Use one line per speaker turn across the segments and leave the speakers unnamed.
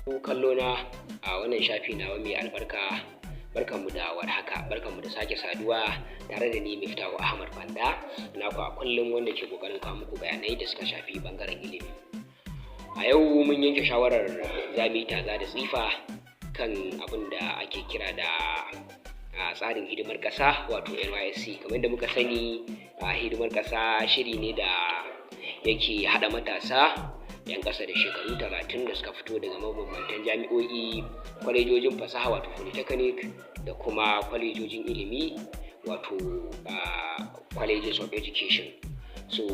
kallo na a wannan shafi nawa mai albarka, barkanmu da warhaka, barkanmu da sake saduwa tare da ni Miftahu Ahmad Banda, naku a kullum wanda ke kokarin kawo muku bayanai da suka shafi bangaren ilimi. A yau mun yanke shawarar zamu yi taza da tsifa kan abin da ake kira da tsarin hidimar ƙasa wato NYSC. Kamar yadda muka sani, hidimar ƙasa shiri ne da yake haɗa matasa 'yan ƙasa da shekaru 30 da suka fito daga mabambantan jami'o'i, kwalejojin fasaha wato polytechnic da kuma kwalejojin ilimi wato colleges of education. So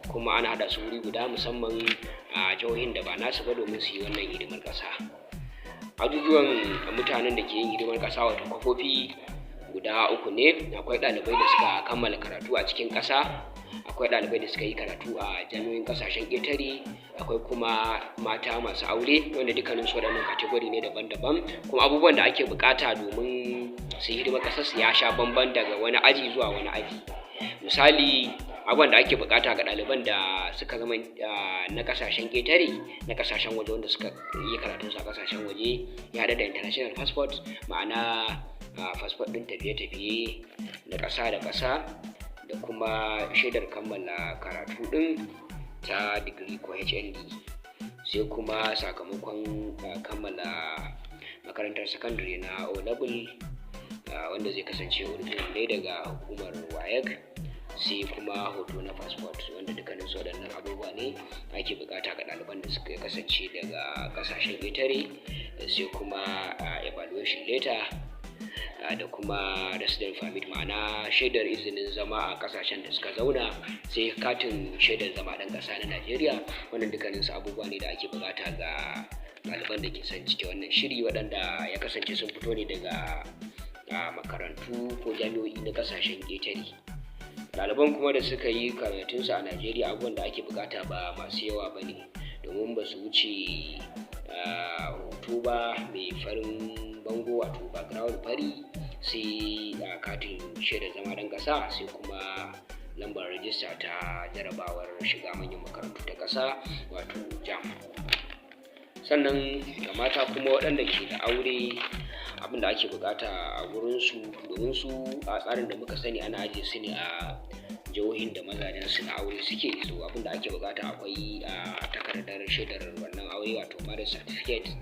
kuma ana haɗa su wuri guda musamman a jihohin da ba nasu ba domin su yi wannan hidimar ƙasa. Ajujuwan mutanen da ke yin hidimar ƙasa wato kwafofi guda uku ne. Akwai ɗalibai da suka kammala karatu a cikin ƙasa, akwai ɗalibai da suka yi karatu a jami'o'in ƙasashen ƙetare, akwai kuma mata masu aure, wanda dukkanin su waɗannan kategori ne daban-daban. Kuma abubuwan da ake buƙata domin su yi hidimar ƙasar su ya sha bamban daga wani aji zuwa wani aji. Misali, abubuwan da ake buƙata ga ɗaliban da suka zama na ƙasashen ƙetare, na ƙasashen waje wanda suka yi karatunsu a ƙasashen waje, ya haɗa da international passport, ma'ana passport ɗin tafiye-tafiye na ƙasa da ƙasa, da kuma shaidar kammala karatu ɗin ta digiri ko HND, sai kuma sakamakon kammala makarantar sakandare na O-level wanda zai kasance original ne daga hukumar WAEC, sai kuma hoto na passport, wanda dukkanin su waɗannan abubuwa ne ake buƙata ga ɗaliban da suka kasance daga ƙasashen ƙetare, sai kuma evaluation letter da kuma resident permit, ma'ana shaidar izinin zama a ƙasashen da suka zauna, sai katin shaidar zama ɗan ƙasa na Najeriya. Wannan dukkanin su abubuwa ne da ake buƙata ga ɗaliban da ke son cike wannan shiri, waɗanda ya kasance sun fito ne daga makarantu ko jami'o'i na ƙasashen ƙetare. Ɗaliban kuma da suka yi karatunsu a Najeriya, abubuwan da ake buƙata ba masu yawa ba ne, domin ba su wuce hoto ba mai farin bango wato background fari, sai katin shaidar zama ɗan ƙasa, sai kuma lambar rajista ta jarabawar shiga manyan makarantu ta ƙasa wato JAMB. Sannan ga mata kuma waɗanda ke da aure, abin da ake buƙata a gurinsu, domin su a tsarin da muka sani ana ajiye su ne a jihohin da mazajen su na aure suke. So abin da ake buƙata akwai takardar shaidar wannan aure wato marriage certificate,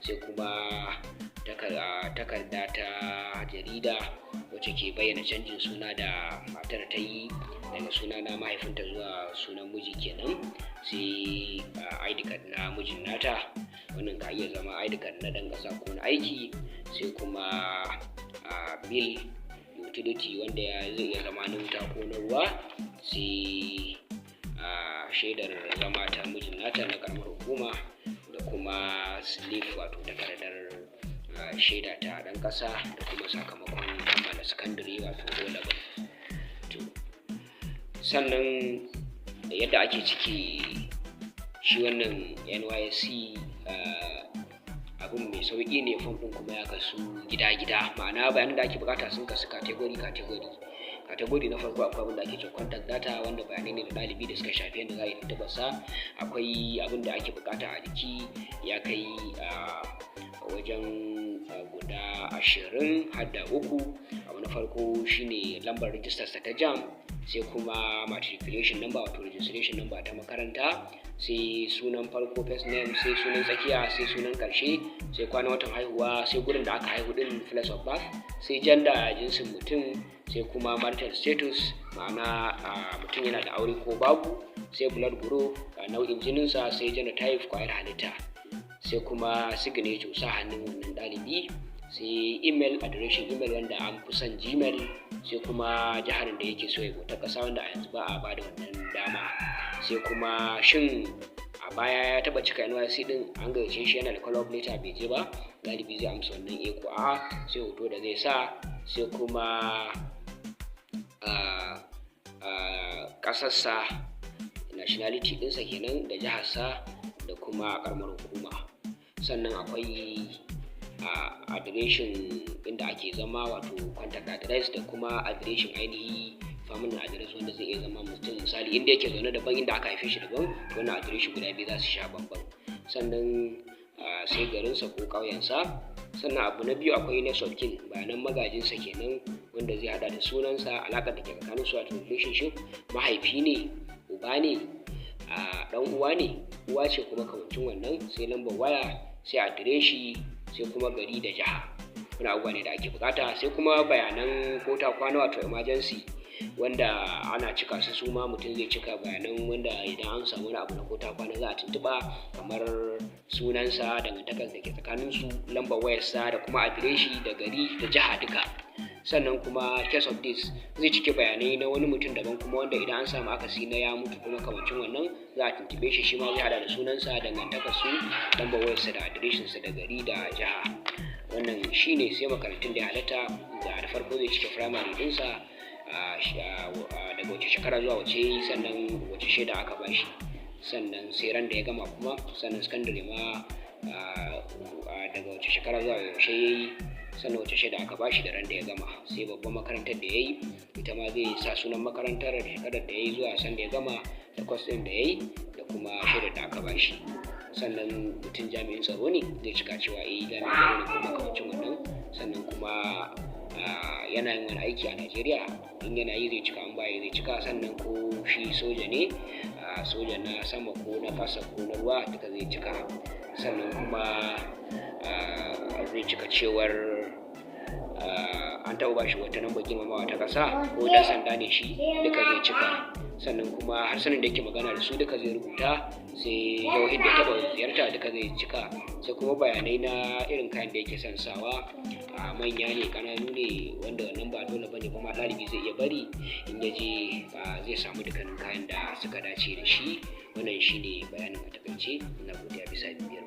sai kuma takarda ta jarida wacce ke bayyana canjin suna da matar ta yi daga suna na mahaifinta zuwa sunan miji kenan, sai ID card na mijin nata, wannan ka iya zama ID card na ɗan ƙasa ko na aiki, sai kuma bill utility wanda zai iya zama na wuta ko na ruwa, sai shaidar zama ta mijin nata na ƙaramar hukuma, da kuma slip wato takardar shaida ta ɗan ƙasa, da kuma sakamakon kammala sakandare wato O-level. Sannan yadda ake ciki shi wannan NYSC abin mai sauƙi ne, fom ɗin kuma ya kasu gida-gida, ma'ana bayanan da ake buƙata sun kasu kategori na farko. Akwai abin da ake cewa contact data, wanda bayanai ne da ɗalibi da suka shafi yadda za a yi tuntuɓarsa. Akwai abin da ake buƙata a jiki ya kai wajen guda 20 har da 3. Abu na farko shine lambar rijistar ta JAMB, sai kuma matriculation number wato registration number ta makaranta, sai sunan farko first name, sai sunan tsakiya, sai sunan ƙarshe, sai kwanan watan haihuwa, sai gurin da aka haihu din place of birth, sai gender jinsin mutum, sai kuma marital status, ma'ana mutum yana da aure ko babu, sai blood group nau'in jininsa, sai genotype kwayar halitta, sai kuma signature sa hannun wannan ɗalibi, sai email adireshin email wanda an fi son Gmail, sai kuma jihar da yake so ya ta ƙasa wanda a yanzu ba a ba da wannan dama, sai kuma shin a baya ya taɓa cika NYSC din, an gayyace shi yana da call up letter bai je ba, galibi zai amsa wannan ko a, sai hoto da zai sa, sai kuma ƙasarsa nationality ɗinsa kenan da jiharsa, da kuma ƙaramar hukuma. Sannan akwai adireshin inda ake zama wato contact address, da kuma adireshin ainihi family address wanda zai iya zama mutum, misali inda yake zaune daban, inda aka haife shi daban, to wannan adireshi guda biyu za su sha bamban. Sannan sai garinsa ko ƙauyensa. Sannan abu na biyu akwai next of kin, bayanan magajinsa kenan, wanda zai hada da sunansa, alaƙar da ke tsakanin su wato relationship, mahaifi ne, uba ne, ɗan uwa ne, uwa ce kuma kamancin wannan, sai lambar waya, sai adireshi, sai kuma gari da jiha. Wani abubuwa ne da ake bukata. Sai kuma bayanan ko ta kwana wato emergency, wanda ana cika su ma mutum zai cika bayanan wanda idan an samu wani abu na ko ta kwana za a tuntuɓa, kamar sunansa, dangantakar da ke tsakanin su, lambar wayarsa da kuma adireshi da gari da jiha duka. Sannan kuma case of this zai cike bayanai na wani mutum daban kuma, wanda idan an samu akasi na ya mutu kuma kamancin wannan za a tuntube shi ma zai hada da sunansa, dangantakar su, lambar wayarsa da adireshinsa da gari da jiha. Wannan shine. Sai makarantun da ya halatta, da farko zai cike firamare ɗinsa, daga wace shekara zuwa wace, sannan wace shaida aka bashi, sannan sai ran da ya gama kuma, sannan sakandare ma daga wace shekara zuwa yaushe yayi, sannan wace shaida aka bashi da ran da ya gama. Sai babban makarantar da yayi, ita ma zai sa sunan makarantar da shekarar da yayi zuwa san da ya gama, da course ɗin da yayi, da kuma shaidar da aka bashi. Sannan mutum jami'in tsaro ne, zai cika cewa jami'in tsaro ne ko makamancin wannan. Sannan kuma yana yin wani aiki a Najeriya, in yana yi zai cika, an baya zai cika. Sannan ko shi soja ne, soja na sama ko na ƙasa ko na ruwa, duka zai cika. Sannan kuma zai cika cewar an taɓa bashi wata lambar girmamawa ta ƙasa, ko ɗan sanda ne shi, duka zai cika. Sannan kuma harsunan da yake magana da su duka zai rubuta. Sai jihohin da ya taɓa ziyarta duka zai cika. Sai kuma bayanai na irin kayan da yake son sawa, manya ne, ƙananu ne, wanda wannan ba dole bane kuma ɗalibi zai iya bari in ya je, zai samu dukkanin kayan da suka dace da shi. Wannan shine bayanin a takaice. Ina godiya bisa bibiya.